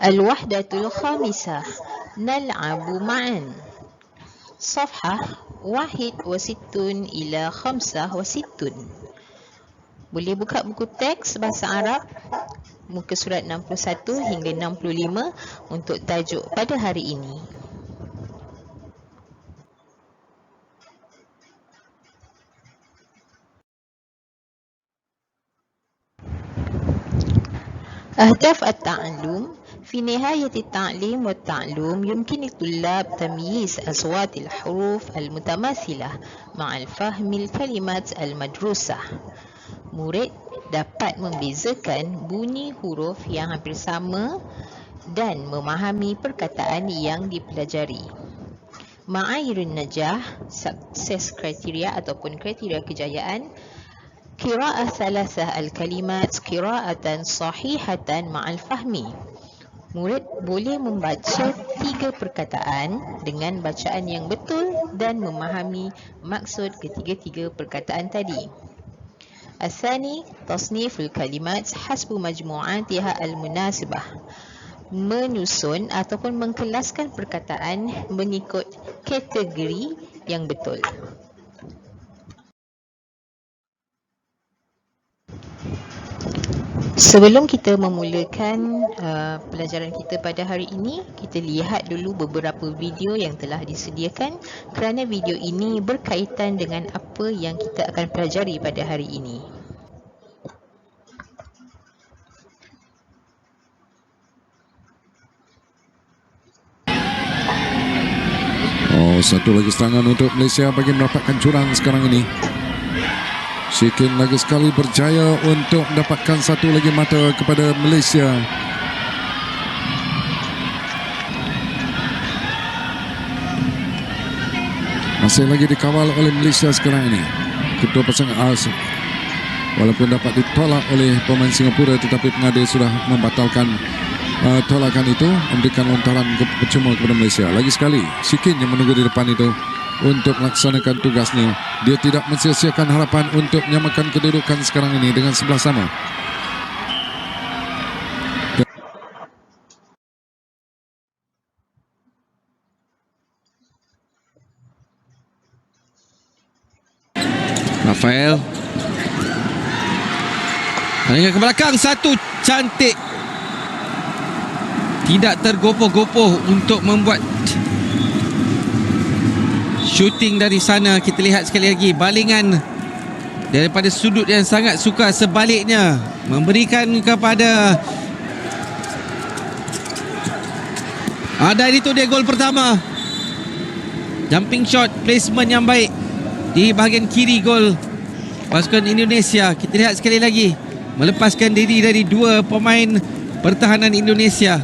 Al-wahdatul khamisah nal'abu ma'an. Safhah 61 ila 65. Boleh buka buku teks bahasa Arab muka surat 61 hingga 65 untuk tajuk pada hari ini. أهداف التعلم. في نهاية التعليم والتعلم يمكن الطلاب تمييز أصوات الحروف المتماثلة مع الفهم الكلمات المدروسة. Murid dapat membezakan bunyi huruf yang hampir sama dan memahami perkataan yang dipelajari. Ma'airun najah, sukses kriteria ataupun kriteria kejayaan. Qira'ah thalathah al-kalimat qira'atan sahihatan ma'al fahmi. Murid boleh membaca 3 perkataan dengan bacaan yang betul dan memahami maksud ketiga-tiga perkataan tadi. Al-thani, tasniful kalimat hasbu majmu'atiha al-munasibah. Menyusun ataupun mengkelaskan perkataan mengikut kategori yang betul. Sebelum kita memulakan pelajaran kita pada hari ini, kita lihat dulu beberapa video yang telah disediakan kerana video ini berkaitan dengan apa yang kita akan pelajari pada hari ini. Satu lagi serangan untuk Malaysia bagi mendapatkan curang sekarang ini. Shikin lagi sekali berjaya untuk mendapatkan satu lagi mata kepada Malaysia. Masih lagi dikawal oleh Malaysia sekarang ini. Kedua pasangan walaupun dapat ditolak oleh pemain Singapura, tetapi pengadil sudah membatalkan tolakan itu, memberikan lontaran percuma kepada Malaysia. Lagi sekali Shikin yang menunggu di depan itu untuk melaksanakan tugasnya. Dia tidak mensia-siakan harapan untuk menyamakan kedudukan sekarang ini dengan sebelah sama. Rafael palingkan ke belakang, satu cantik, tidak tergopoh-gopoh untuk membuat shooting dari sana. Kita lihat sekali lagi balingan daripada sudut yang sangat suka, sebaliknya memberikan kepada dan itu dia gol pertama. Jumping shot, placement yang baik di bahagian kiri gol pasukan Indonesia. Kita lihat sekali lagi, melepaskan diri dari 2 pemain pertahanan Indonesia.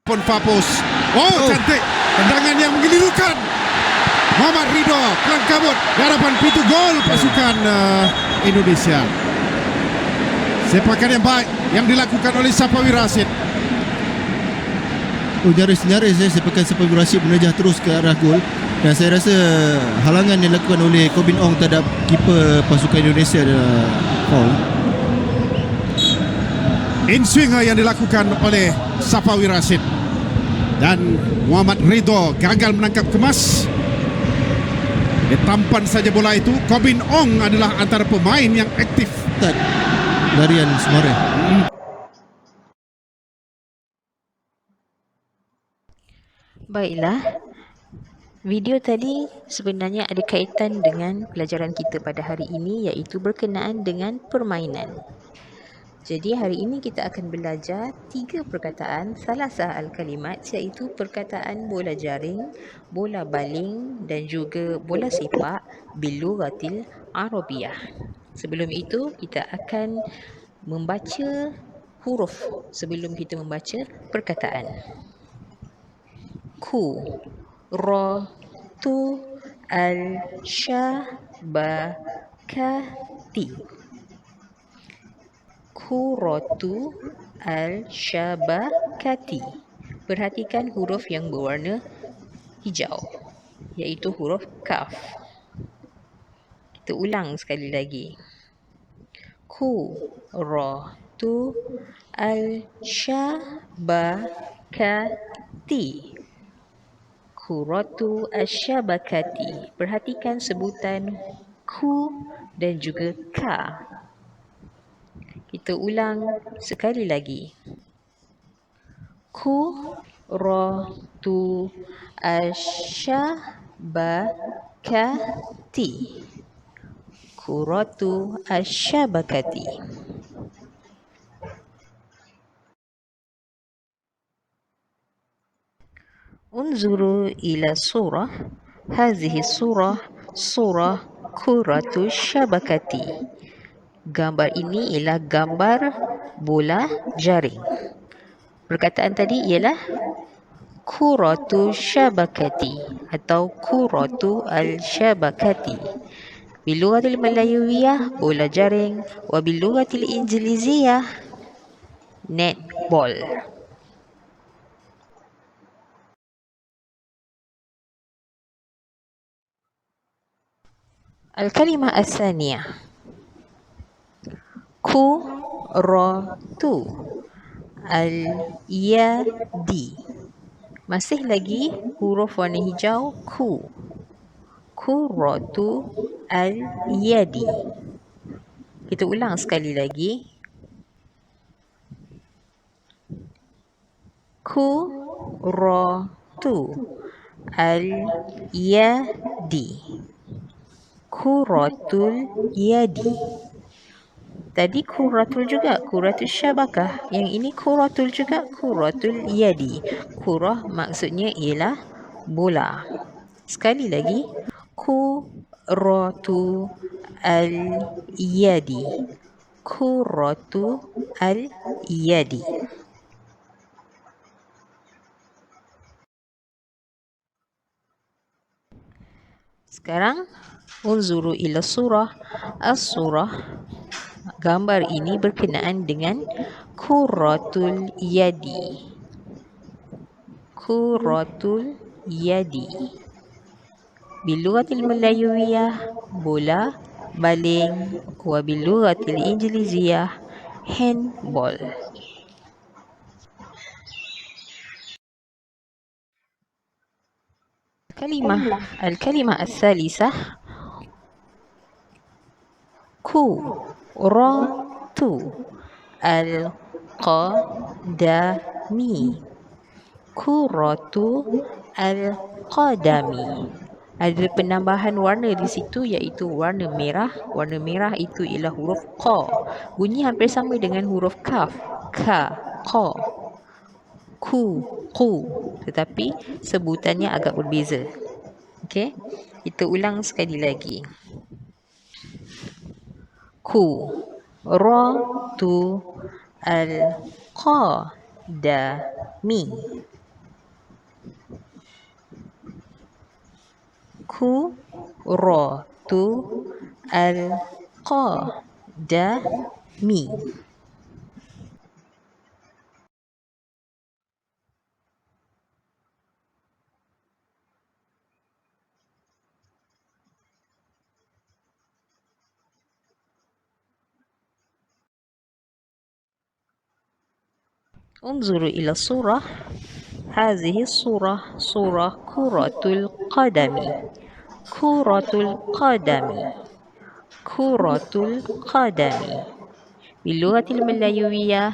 Pun Papus. Cantik. Tendangan yang menggelirukan. Muhammad Ridho kelang kabut di hadapan pintu gol pasukan Indonesia. Sepakan yang baik yang dilakukan oleh Safawi Rashid. Nyaris sepakan Safawi Rashid menejah terus ke arah gol, dan saya rasa halangan yang dilakukan oleh Kobin Ong terhadap kiper pasukan Indonesia adalah foul. In swinger yang dilakukan oleh Safawi Rashid, dan Muhammad Ridho gagal menangkap kemas. Ditampan saja bola itu. Kobin Ong adalah antara pemain yang aktif. Larian Semare. Baiklah, video tadi sebenarnya ada kaitan dengan pelajaran kita pada hari ini, iaitu berkenaan dengan permainan. Jadi hari ini kita akan belajar 3 perkataan salasah al-kalimat, iaitu perkataan bola jaring, bola baling dan juga bola sepak bil-lughatil arabiyah. Sebelum itu kita akan membaca huruf sebelum kita membaca perkataan. Ku, ra, tu, al, sha, ba, ka, ti. Kuratu al-syabakati. Perhatikan huruf yang berwarna hijau, iaitu huruf kaf. Kita ulang sekali lagi. Kuratu al-syabakati. Kuratu al-syabakati. Perhatikan sebutan ku dan juga ka. Kita ulang sekali lagi. Kuratu asyabakati. Kuratu asyabakati. Unzuru ila surah. Hazihi surah kuratu syabakati. Gambar ini ialah gambar bola jaring. Perkataan tadi ialah kuratu syabakati atau kuratu al-syabakati. Bilughatil Malayawiyah bola jaring, wa bilughatil Injiliziyah netball. Al-kalimah as-saniyah. Kuratu al-yadi. Masih lagi huruf warna hijau ku. Kuratu al-yadi. Kita ulang sekali lagi. Kuratu al-yadi. Kuratul yadi. Tadi kuratul juga, kuratul syabakah. Yang ini kuratul juga, kuratul yadi. Kurah maksudnya ialah bola. Sekali lagi, kuratu al-yadi. Kuratu al-yadi. Sekarang, unzuru ila surah. As-surah. Gambar ini berkenaan dengan kuratul yadi. Kuratul yadi. Bilughatil Malayawiyah bola baling, wa bilughatil Injiliziyah handball. Al-kalimah as-salisah. Kuratu al-qadami. Kuratu al-qadami. Ada penambahan warna di situ iaitu warna merah. Warna merah itu ialah huruf qa. Bunyi hampir sama dengan huruf kaf. Ka, qa. Ku, tetapi sebutannya agak berbeza. Okey, kita ulang sekali lagi. Kuratu al-qadami. Kuratu al-qadami. Unzuru ila surah. Hazihi surah kuratul qadami. Kuratul qadami. Kuratul qadami. Bilughatil Malayawiyah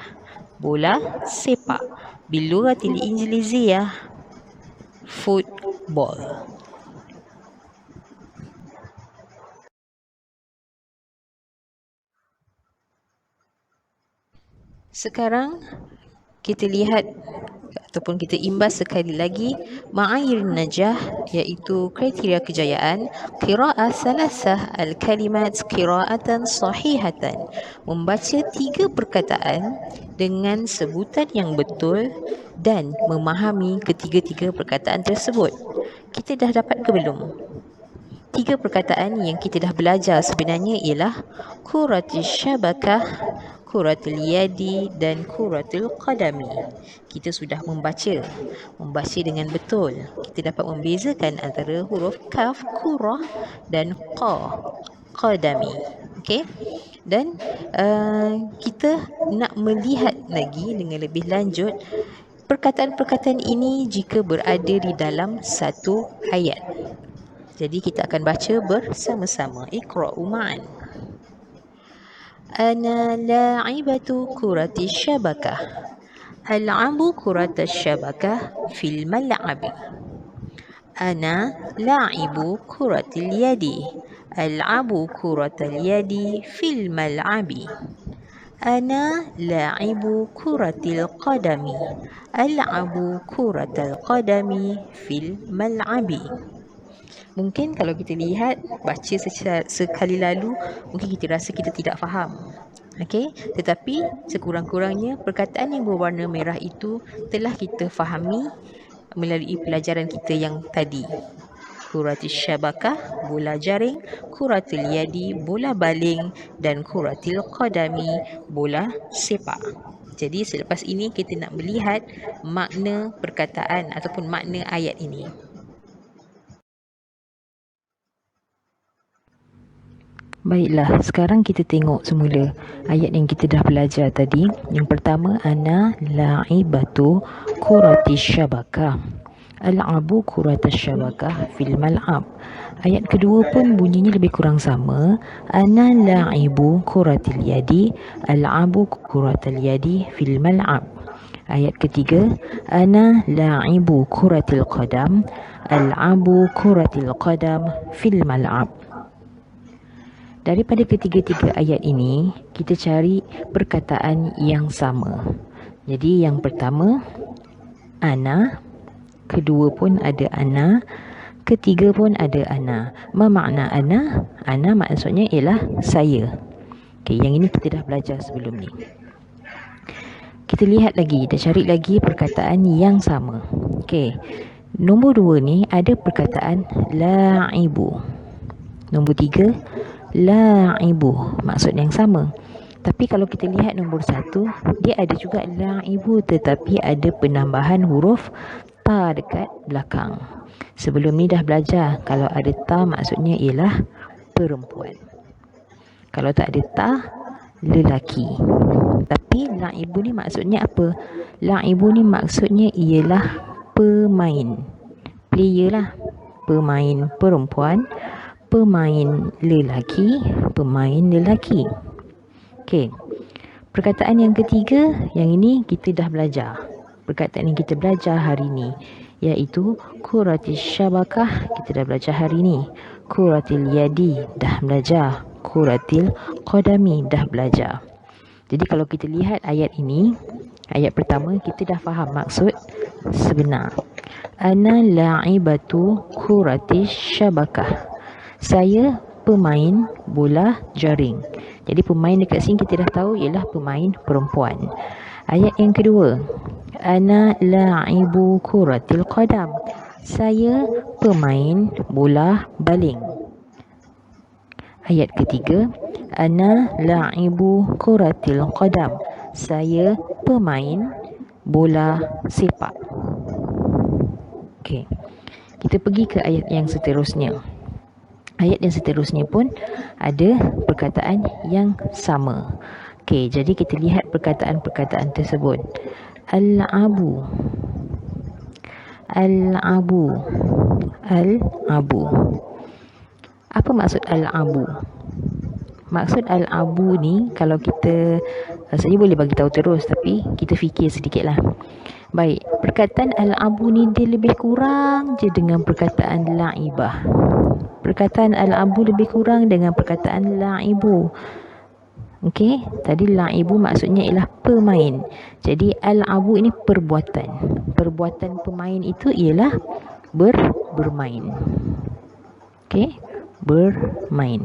bola sepak. Bilughatil Injiliziyah football. Sekarang kita lihat ataupun kita imbas sekali lagi ma'ayir najah, iaitu kriteria kejayaan. Qira'ah salasah al-kalimat qira'atan sahihatan, membaca 3 perkataan dengan sebutan yang betul dan memahami ketiga-tiga perkataan tersebut. Kita dah dapat ke belum? 3 perkataan yang kita dah belajar sebenarnya ialah kuratul syabakah, kuratul yadi dan kuratul qadami. Kita sudah membaca dengan betul. Kita dapat membezakan antara huruf kaf, kurah dan qa, qadami. Okey. Dan kita nak melihat lagi dengan lebih lanjut perkataan-perkataan ini jika berada di dalam satu ayat. Jadi kita akan baca bersama-sama. Iqra'u ma'an. Ana la'ibatu kurati syabakah. Al'abu kurata syabakah fil mal'abi. Ana la'ibu kuratil yadi. Al'abu kuratil yadi fil mal'abi. Ana la'ibu kuratil qadami. Al'abu kuratil qadami fil mal'abi. Mungkin kalau kita lihat, baca sekali lalu, mungkin kita rasa kita tidak faham. Okey, tetapi sekurang-kurangnya perkataan yang berwarna merah itu telah kita fahami melalui pelajaran kita yang tadi. Kuratul syabakah, bola jaring, kuratul yadi, bola baling dan kuratul qadami, bola sepak. Jadi selepas ini kita nak melihat makna perkataan ataupun makna ayat ini. Baiklah, sekarang kita tengok semula ayat yang kita dah belajar tadi. Yang pertama, ana la'ibatu kurati syabakah. Al'abu kurata syabakah fil mal'ab. Ayat kedua pun bunyinya lebih kurang sama. Ana la'ibu kuratil yadi. Al'abu kuratil yadi fil mal'ab. Ayat ketiga, ana la'ibu kuratil qadam. Al'abu kuratil qadam fil mal'ab. Daripada ketiga-tiga ayat ini, kita cari perkataan yang sama. Jadi yang pertama, ana. Kedua pun ada ana. Ketiga pun ada ana. Apa makna ana? Ana maksudnya ialah saya. Okey, yang ini kita dah belajar sebelum ni. Kita lihat lagi, kita cari lagi perkataan yang sama. Okey, nombor 2 ni ada perkataan la'ibu. Nombor 3, la'ibu, maksud yang sama. Tapi kalau kita lihat nombor 1, dia ada juga la'ibu tetapi ada penambahan huruf ta dekat belakang. Sebelum ni dah belajar, kalau ada ta maksudnya ialah perempuan. Kalau tak ada ta, lelaki. Tapi la'ibu ni maksudnya apa? La'ibu ni maksudnya ialah pemain. Player lah. Pemain perempuan, pemain lelaki, pemain lelaki. Okey. Perkataan yang ketiga, yang ini kita dah belajar. Perkataan yang kita belajar hari ini iaitu kuratil syabakah, kita dah belajar hari ini. Kuratil yadi dah belajar. Kuratil qadami dah belajar. Jadi kalau kita lihat ayat ini, ayat pertama kita dah faham maksud sebenar. Ana la'ibatu kuratil syabakah. Saya pemain bola jaring. Jadi pemain dekat sini kita dah tahu ialah pemain perempuan. Ayat yang kedua, ana la'ibu kuratil qadam. Saya pemain bola baling. Ayat ketiga, ana la'ibu kuratil qadam. Saya pemain bola sepak. Okey. Kita pergi ke ayat yang seterusnya. Ayat yang seterusnya pun ada perkataan yang sama. Okey, jadi kita lihat perkataan-perkataan tersebut. Al-abu. Al-abu. Al-abu. Apa maksud al-abu? Maksud al-abu ni kalau kita saya boleh bagi tahu terus tapi kita fikir sedikitlah. Baik, perkataan al-abu ni dia lebih kurang je dengan perkataan la'ibah. Perkataan al-abu lebih kurang dengan perkataan la'ibu. Okey, tadi la'ibu maksudnya ialah pemain. Jadi al-abu ini perbuatan. Perbuatan pemain itu ialah bermain. Okey, bermain.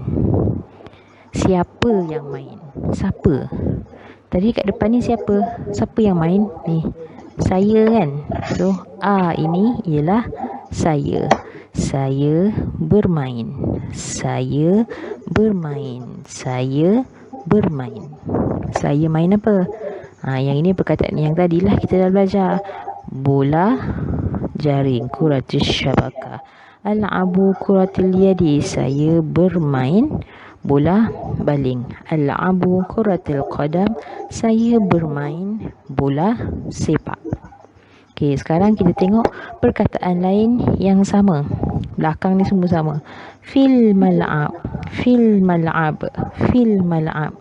Siapa yang main? Siapa? Tadi kat depan ni siapa? Siapa yang main? Ni, saya kan? So, ini ialah saya. Saya bermain. Saya bermain. Saya bermain. Saya main apa? Yang ini perkataan yang tadilah kita dah belajar. Bola jaring, kuratis syabakah. Al-abu kuratil yadi, saya bermain bola baling. Al-abu kuratil qadam, saya bermain bola sepak. Okey, sekarang kita tengok perkataan lain yang sama. Belakang ni semua sama. Fil mal'ab, fil mal'ab, fil mal'ab.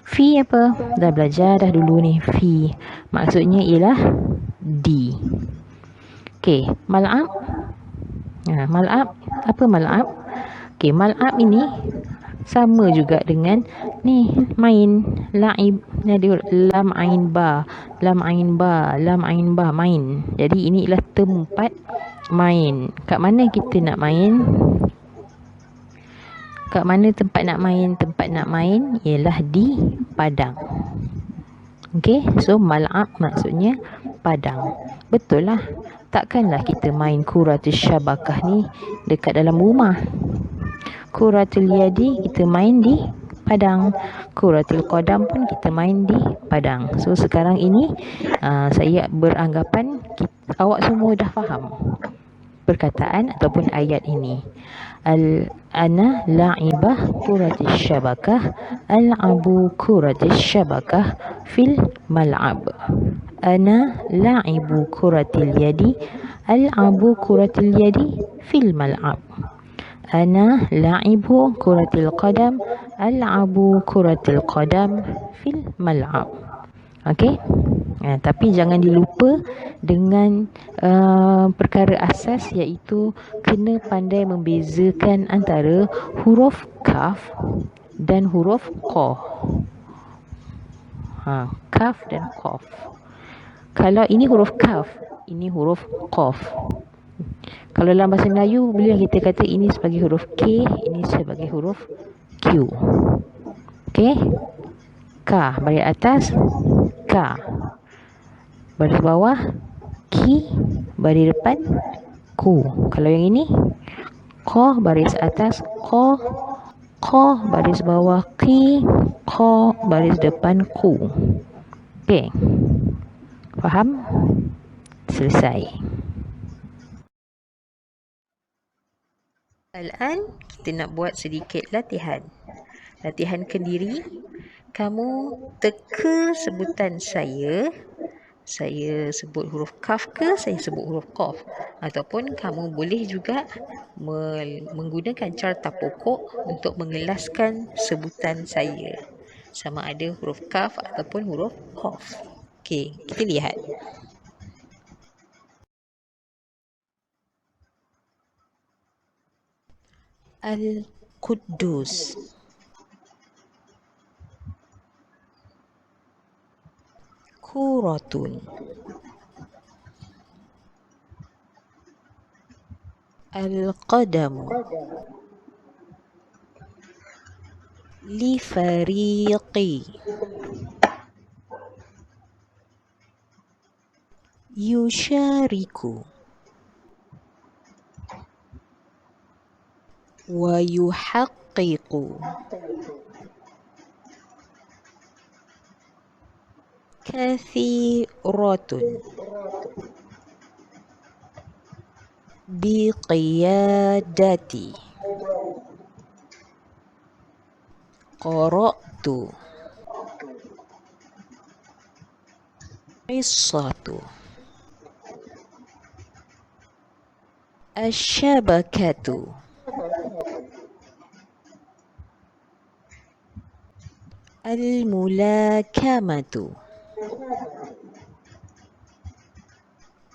Fi apa? Dah belajar dah dulu ni. Fi maksudnya ialah di. Okey, mal'ab. Mal'ab, apa mal'ab? Okey, mal'ab ini sama juga dengan ni, main. La'ib ni ada lam ain ba, lam ain ba, lam ain ba, main. Jadi ini ialah tempat main. Kat mana kita nak main? Kat mana tempat nak main? Tempat nak main ialah di padang. Okey, so mal'ab maksudnya padang. Betul lah. Takkanlah kita main kuratul syabakah ni dekat dalam rumah. Kuratul yadi kita main di padang. Kuratul qadam pun kita main di padang. So sekarang ini saya beranggapan awak semua dah faham perkataan ataupun ayat ini. Ana la'ibah kuratul syabakah, al-abu kuratul syabakah fil mal'ab. Ana la'ibu kuratil yadi, al-abu kuratil yadi fil mal'ab. Ana la'ibu kuratil qadam, al-abu kuratil qadam fil mal'ab. Okey? Tapi jangan dilupa dengan perkara asas, iaitu kena pandai membezakan antara huruf kaf dan huruf qaf. Kaf dan qaf. Kalau ini huruf kaf, ini huruf qaf. Kalau dalam bahasa Melayu, boleh kita kata ini sebagai huruf K, ini sebagai huruf Q. Okey? Ka, baris atas, ka. Baris bawah, ki, baris depan, ku. Kalau yang ini, ko, baris atas, ko, baris bawah, ki, ko, baris depan, ku. Okey? Faham? Selesai. Al-an kita nak buat sedikit latihan. Latihan kendiri. Kamu teka sebutan saya. Saya sebut huruf kaf ke saya sebut huruf qaf. Ataupun kamu boleh juga menggunakan carta pokok untuk mengelaskan sebutan saya. Sama ada huruf kaf ataupun huruf qaf. Okey, kita lihat. Al-Quddus, Kuratun, Al-Qadamu, Li-fariqi, Yushariku, wa yuhaqqiqu, kathiratun, biqiyadati, qara'tu, qissatu, asyabakatu, al-mulakamatu,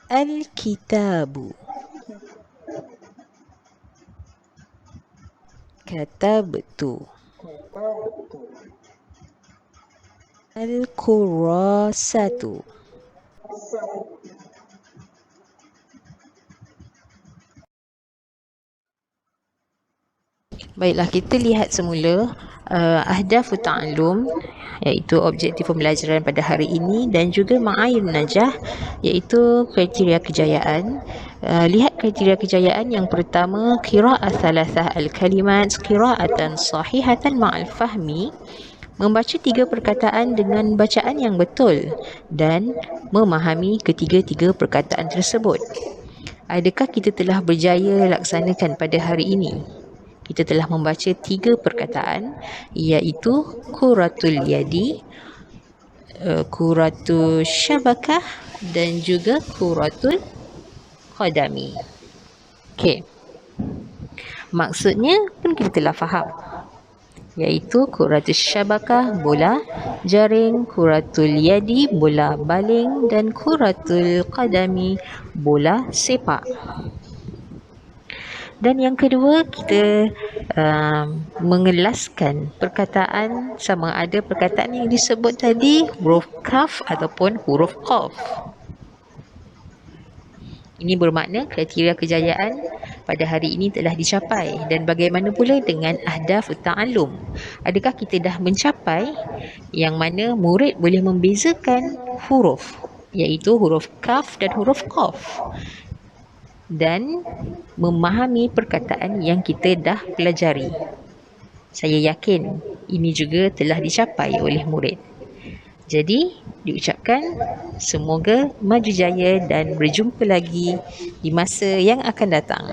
al-kitabu, katabtu, Al-Kurasatu. Baiklah, kita lihat semula ahdaf ta'allum, iaitu objektif pembelajaran pada hari ini, dan juga ma'ayir najah, iaitu kriteria kejayaan. Lihat kriteria kejayaan. Yang pertama, qira'at thalathah al-kalimat qira'atan sahihatan ma'al fahmi, membaca 3 perkataan dengan bacaan yang betul dan memahami ketiga-tiga perkataan tersebut. Adakah kita telah berjaya laksanakan pada hari ini? Kita telah membaca 3 perkataan, iaitu kuratul yadi, kuratul syabakah dan juga kuratul qadami. Okey. Maksudnya pun kita telah faham, iaitu kuratul syabakah bola jaring, kuratul yadi bola baling, dan kuratul qadami bola sepak. Dan yang kedua, kita mengelaskan perkataan, sama ada perkataan yang disebut tadi huruf kaf ataupun huruf qaf. Ini bermakna kriteria kejayaan pada hari ini telah dicapai. Dan bagaimana pula dengan ahdaf ta'allum? Adakah kita dah mencapai yang mana murid boleh membezakan huruf, iaitu huruf kaf dan huruf qaf, dan memahami perkataan yang kita dah pelajari? Saya yakin ini juga telah dicapai oleh murid. Jadi, diucapkan semoga maju jaya dan berjumpa lagi di masa yang akan datang.